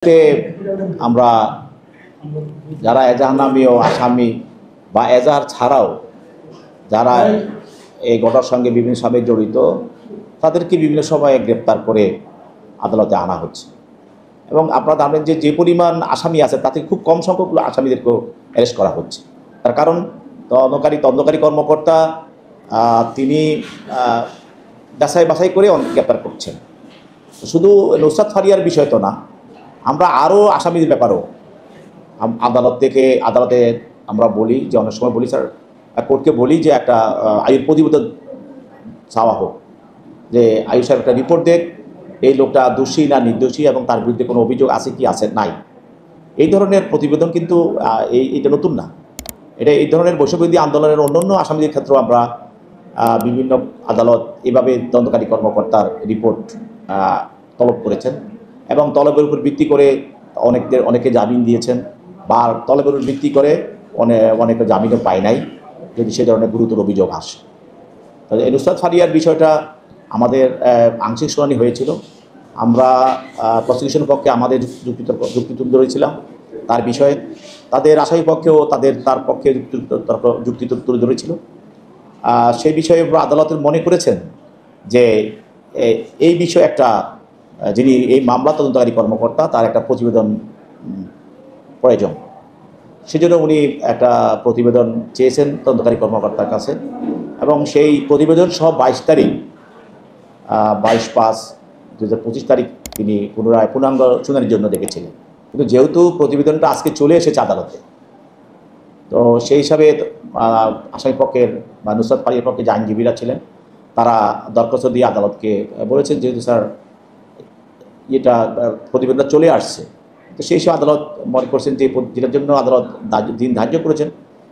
তে আমরা যারা এজাহারনামী ও আসামি বা এজাহার ছাড়াও যারা এই ঘটনার সঙ্গে বিভিন্ন সময়ে জড়িত তাদেরকে বিভিন্ন সময়ে গ্রেপ্তার করে আদালতে আনা হচ্ছে। এবং আপনারা জানেন যে যে পরিমাণ আসামি আছে তাতে খুব কম সংখ্যক আসামিদেরকেও অ্যারেস্ট করা হচ্ছে। তার কারণ তদন্তকারী কর্মকর্তা তিনি যাচাই বাছাই করে গ্রেপ্তার করছেন। শুধু নুসরাত ফারিয়ার বিষয় তো না, আমরা আরও আসামিদের ব্যাপারেও আদালতে আমরা বলি যে অনেক সময় বলি স্যার কোর্টকে বলি যে একটা আয়ুর প্রতিবেদন চাওয়া হোক, যে আয়ুষ সাহেব একটা রিপোর্ট দেখ এই লোকটা দোষী না নির্দোষী এবং তার বিরুদ্ধে কোনো অভিযোগ আছে কি আছে নাই। এই ধরনের প্রতিবেদন কিন্তু এইটা নতুন না, এটা এই ধরনের বৈষম্যবিরোধী আন্দোলনের অন্যান্য আসামিদের ক্ষেত্রেও আমরা বিভিন্ন আদালত এভাবে তদন্তকারী কর্মকর্তার রিপোর্ট তলব করেছেন এবং তলবের উপর ভিত্তি করে অনেকে জামিন দিয়েছেন বা তলবের উপর ভিত্তি করে অনেকে জামিনও পায় নাই যদি সে ধরনের গুরুতর অভিযোগ আসে। তাহলে নুসরাত ফারিয়ার বিষয়টা আমাদের আংশিক শুনানি হয়েছিল। আমরা প্রসিকিউশনের পক্ষে আমাদের যুক্তি তুলে ধরেছিলাম তার বিষয়ে, তাদের আসামি পক্ষেও তার পক্ষে যুক্তি তুলে ধরেছিল। সেই বিষয়ে আদালতের মনে করেছেন যে এই বিষয়ে একটা যিনি এই মামলা তদন্তকারী কর্মকর্তা তার একটা প্রতিবেদন প্রয়োজন, সেজন্য উনি একটা প্রতিবেদন চেয়েছেন তদন্তকারী কর্মকর্তার কাছে এবং সেই প্রতিবেদন সহ 22 তারিখ 22/5/2025 তারিখ তিনি পূর্ণাঙ্গ শুনানির জন্য ডেকেছিলেন। কিন্তু যেহেতু প্রতিবেদনটা আজকে চলে এসেছে আদালতে, তো সেই হিসাবে আসামি পক্ষের বা নুসরাত ফারিয়ার পক্ষে যে আইনজীবীরা ছিলেন তারা দরখাস্ত দিয়ে আদালতকে বলেছেন যেহেতু স্যার এটা প্রতিবেদনটা চলে আসছে, তো সেই হিসেবে আদালত মনে করছেন যে যেটার জন্য আদালত দিন ধার্য করেছেন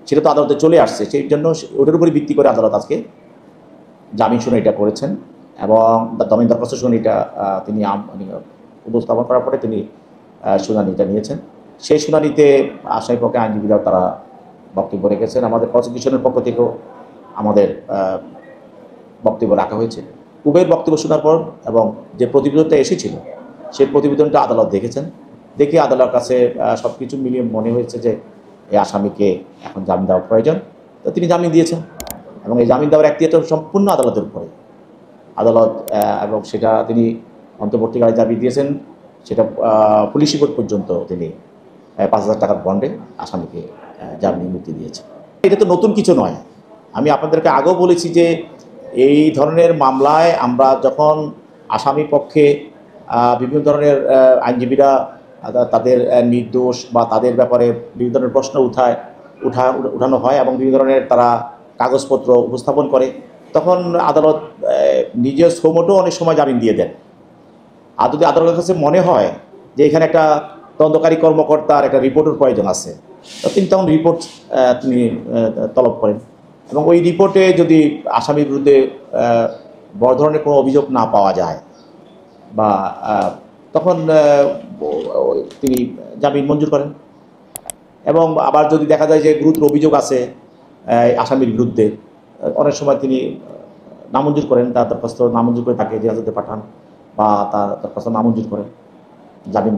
সেটা তো আদালতে চলে আসছে, সেই জন্য ওটার উপরে ভিত্তি করে আদালত আজকে জামিন শুনানিটা করেছেন এবং জামিন দরখাস্ত শুনানিটা তিনি উপস্থাপন করার পরে তিনি শুনানিটা নিয়েছেন। সেই শুনানিতে আসামি পক্ষে আইনজীবীরাও তারা বক্তব্য রেখেছেন। আমাদের প্রসিকিউশনের পক্ষ থেকেও আমাদের বক্তব্য রাখা হয়েছে। উভয়ের বক্তব্য শোনার পর এবং যে প্রতিবেদনটা এসেছিল সেই প্রতিবেদনটা আদালত দেখেছেন, দেখে আদালতের কাছে সব কিছু মিলিয়ে মনে হয়েছে যে এই আসামিকে এখন জামিন দেওয়া প্রয়োজন, তো তিনি জামিন দিয়েছেন এবং এই জামিন দেওয়ার এখতিয়ারটা সম্পূর্ণ আদালতের উপরে। আদালত এবং সেটা তিনি অন্তর্বর্তীকালে দাবি দিয়েছেন, সেটা পুলিশি কোর্ট পর্যন্ত তিনি 5,000 টাকার বন্ডে আসামিকে জামিন মুক্তি দিয়েছেন। এটা তো নতুন কিছু নয়, আমি আপনাদেরকে আগেও বলেছি যে এই ধরনের মামলায় আমরা যখন আসামি পক্ষে বিভিন্ন ধরনের আইনজীবীরা তাদের নির্দোষ বা তাদের ব্যাপারে বিভিন্ন ধরনের প্রশ্ন উঠানো হয় এবং বিভিন্ন ধরনের তারা কাগজপত্র উপস্থাপন করে, তখন আদালত নিজের শ্রমটাও অনেক সময় জামিন দিয়ে দেন। আর যদি আদালতের কাছে মনে হয় যে এখানে একটা তদন্তকারী কর্মকর্তার একটা রিপোর্টের প্রয়োজন আছে, তো তিনি তখন রিপোর্ট তিনি তলব করেন এবং ওই রিপোর্টে যদি আসামির বিরুদ্ধে বড় ধরনের কোনো অভিযোগ না পাওয়া যায় বা তখন তিনি জামিন মঞ্জুর করেন। এবং আবার যদি দেখা যায় যে গুরুতর অভিযোগ আছে আসামির বিরুদ্ধে, অনেক সময় তিনি নামঞ্জুর করেন, তার দরখাস্ত নামঞ্জুর করে তাকে হেফাজতে পাঠান বা তার দরখাস্ত নামঞ্জুর করেন জামিন।